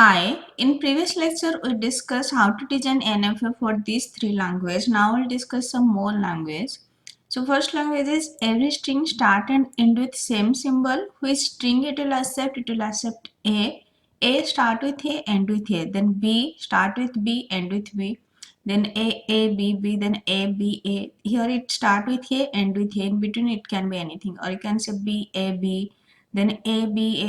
Hi, in previous lecture we discussed how to design NFA for these three languages. Now we'll discuss some more language. So first language is every string start and end with same symbol. Which string it will accept? It will accept A start with A, end with A. Then B start with B, end with B. Then B, then A. Here it start with A, end with A. In between it can be anything. Or you can say B, then A, B,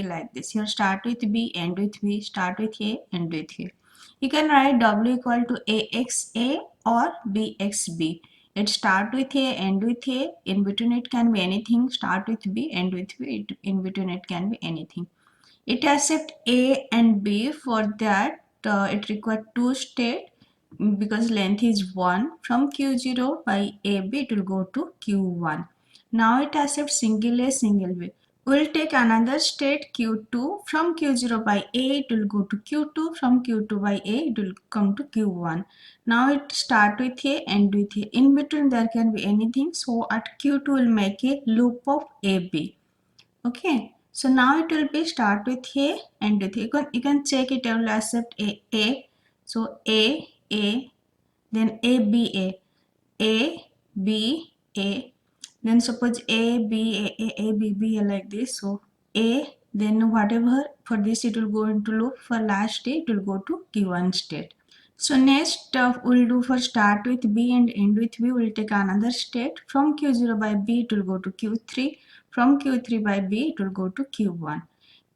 like this. Here start with B, end with B, start with A, end with A. You can write W equal to AXA or BXB. It start with A, end with A. In between it can be anything. Start with B, end with B. In between it can be anything. It accept A and B. For that it requires two state because length is 1. From Q0 by AB it will go to Q1. Now it accepts single A, single B. We'll take another state Q2. From Q0 by A it will go to Q2. From Q2 by A it will come to Q1. Now it start with A, end with A. In between there can be anything. So at Q2 we'll make a loop of AB. Okay. So now it will be start with A, end with A. You can check it. I will accept A. So A, then A, then suppose A, B, like this. So A, then whatever for this it will go into loop. For last day it will go to Q1 state. So next we'll do for start with B and end with B. We'll take another state. From Q0 by B it will go to Q3. From Q3 by B it will go to Q1.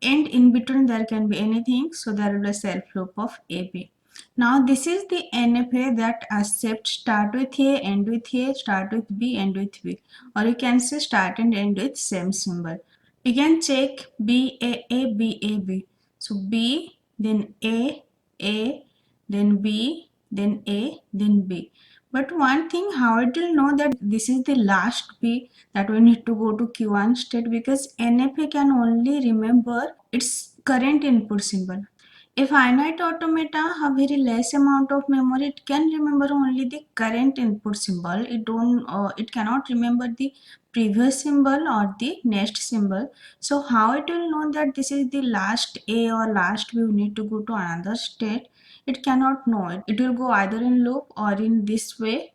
And in between there can be anything. So there will be a self loop of AB. Now this is the NFA that accepts start with A, end with A, start with B, end with B. Or you can say start and end with same symbol. You can check B. So B, then A, then B, then A, then B. But one thing, how it will know that this is the last B, that we need to go to Q1 state, because NFA can only remember its current input symbol. A finite automata have very less amount of memory. It can remember only the current input symbol. It cannot remember the previous symbol or the next symbol. So how it will know that this is the last A or last B, we need to go to another state? It cannot know it. It will go either in loop or in this way.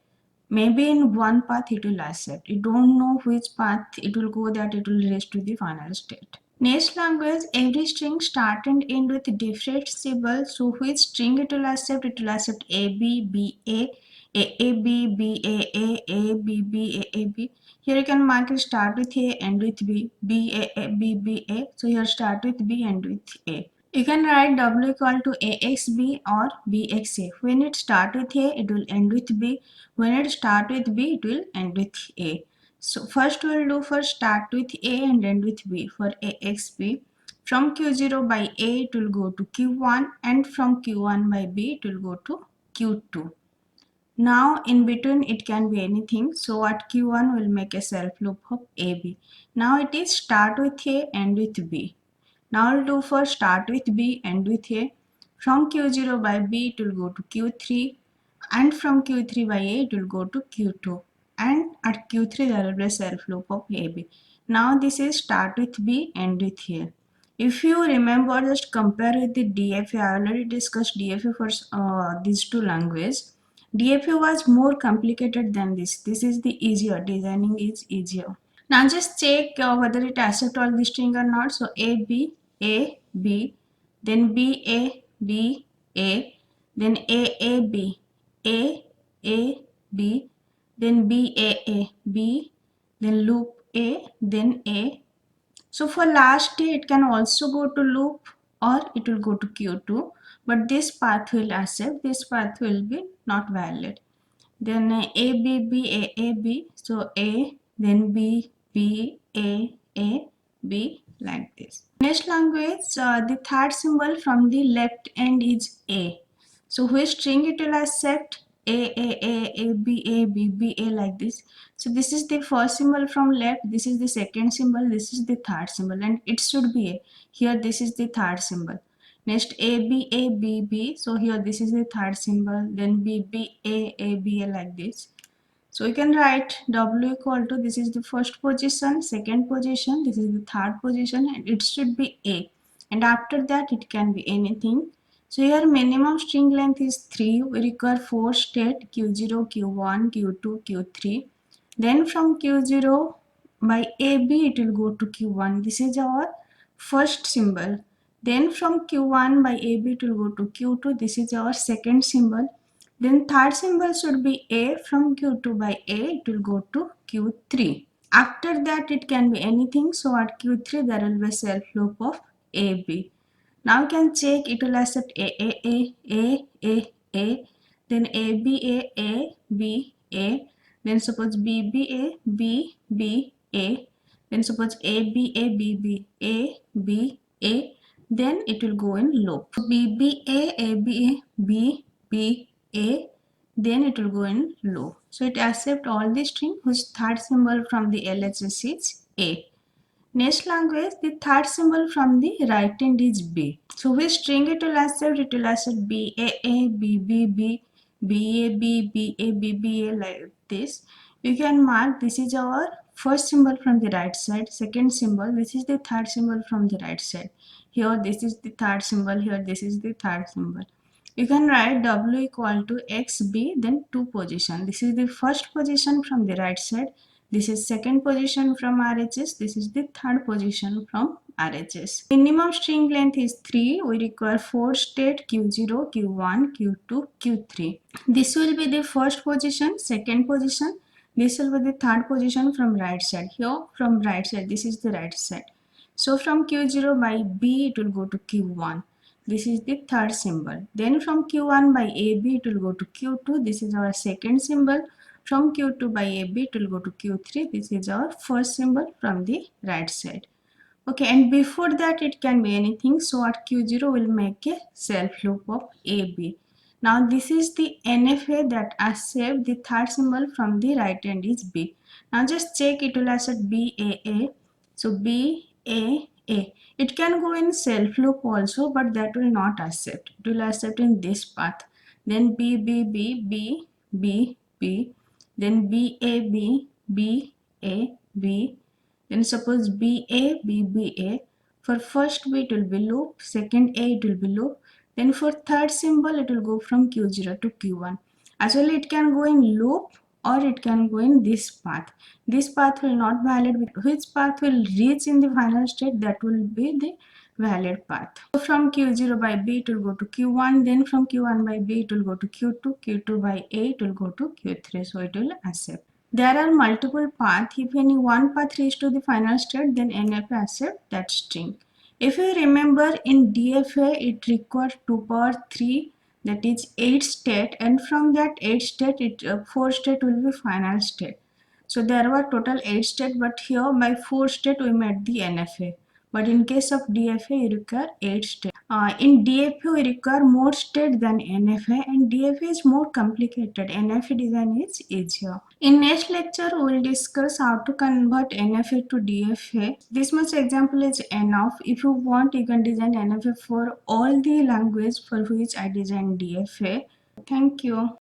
Maybe in one path it will accept. You don't know which path it will go, that it will reach to the final state. Next language, every string start and end with different symbols. So which string it will accept? It will accept A, B, B, A, A, B, B, A, A, B. Here you can mark it start with A, end with B, B, A. So here start with B, end with A. You can write W equal to AXB or BXA. When it start with A, it will end with B. When it start with B, it will end with A. So first we'll do for start with A and end with B. For AXB, from Q0 by A it will go to Q1, and from Q1 by B it will go to Q2. Now in between it can be anything. So at Q1 we'll make a self loop of AB. Now it is start with A, end with B. Now I'll do for start with B, end with A. From Q0 by B it will go to Q3, and from Q3 by A it will go to Q2, and at Q3 there will be a self loop of AB. Now this is start with B, end with A. If you remember, just compare with the DFA. I already discussed DFA for these two languages. DFA was more complicated than this. This is the easier. Designing is easier. Now just check whether it accepts all the string or not. So A, B, then B, A, then A, B, then B, then loop A, then A. So for last day it can also go to loop or it will go to Q2, but this path will accept, this path will be not valid. Then A, B, so A, then B, like this. Next language, the third symbol from the left end is A. So which string it will accept? A, like this. So this is the first symbol from left, this is the second symbol, this is the third symbol, and it should be A. Here this is the third symbol. Next A, B. So here this is the third symbol, then B, A, like this. So you can write W equal to, this is the first position, second position, this is the third position, and it should be A. And after that it can be anything. So here minimum string length is 3. We require 4 state Q0, Q1, Q2, Q3. Then from Q0 by AB it will go to Q1. This is our first symbol. Then from Q1 by AB it will go to Q2. This is our second symbol. Then third symbol should be A. From Q2 by A it will go to Q3. After that it can be anything. So at Q3 there will be a self loop of AB. Now you can check, it will accept A, then A, then suppose B, then suppose A, then it will go in loop. So B, then it will go in loop. So it accepts all the string whose third symbol from the LHS is A. Next language, the third symbol from the right hand is B. So which string it will accept? It will accept BAA, BBB, BAB, BABBA like this. You can mark, this is our first symbol from the right side, second symbol, this is the third symbol from the right side. Here this is the third symbol, here this is the third symbol. You can write W equal to XB, then 2 position. This is the first position from the right side. This is second position from RHS. This is the third position from RHS. Minimum string length is 3. We require 4 state Q0, Q1, Q2, Q3. This will be the first position, second position. This will be the third position from right side. Here from right side, this is the right side. So from Q0 by B, it will go to Q1. This is the third symbol. Then from Q1 by AB, it will go to Q2. This is our second symbol. From Q2 by AB, it will go to Q3. This is our first symbol from the right side. Okay, and before that, it can be anything. So at Q0, we'll make a self loop of AB. Now this is the NFA that accept the third symbol from the right hand is B. Now just check, it will accept BAA. So BAA. It can go in self loop also, but that will not accept. It will accept in this path. Then B, then B, then suppose BA. For first B it will be loop, second A it will be loop, then for third symbol it will go from Q0 to Q1. Actually it can go in loop or it can go in this path. This path will not valid. Which path will reach in the final state, that will be the valid path. So from Q0 by B it will go to Q1, then from Q1 by B it will go to Q2, Q2 by A it will go to Q3, so it will accept. There are multiple paths. If any one path reaches to the final state, then NFA accept that string. If you remember, in DFA it requires 2 power 3, that is 8 state, and from that 8 state 4 state will be final state. So there were total 8 state, but here by 4 state we made the NFA. But in case of DFA you require 8 state. In DFA we require more state than NFA, and DFA is more complicated. NFA design is easier. In next lecture we will discuss how to convert NFA to DFA. This much example is enough. If you want, you can design NFA for all the language for which I designed DFA. Thank you.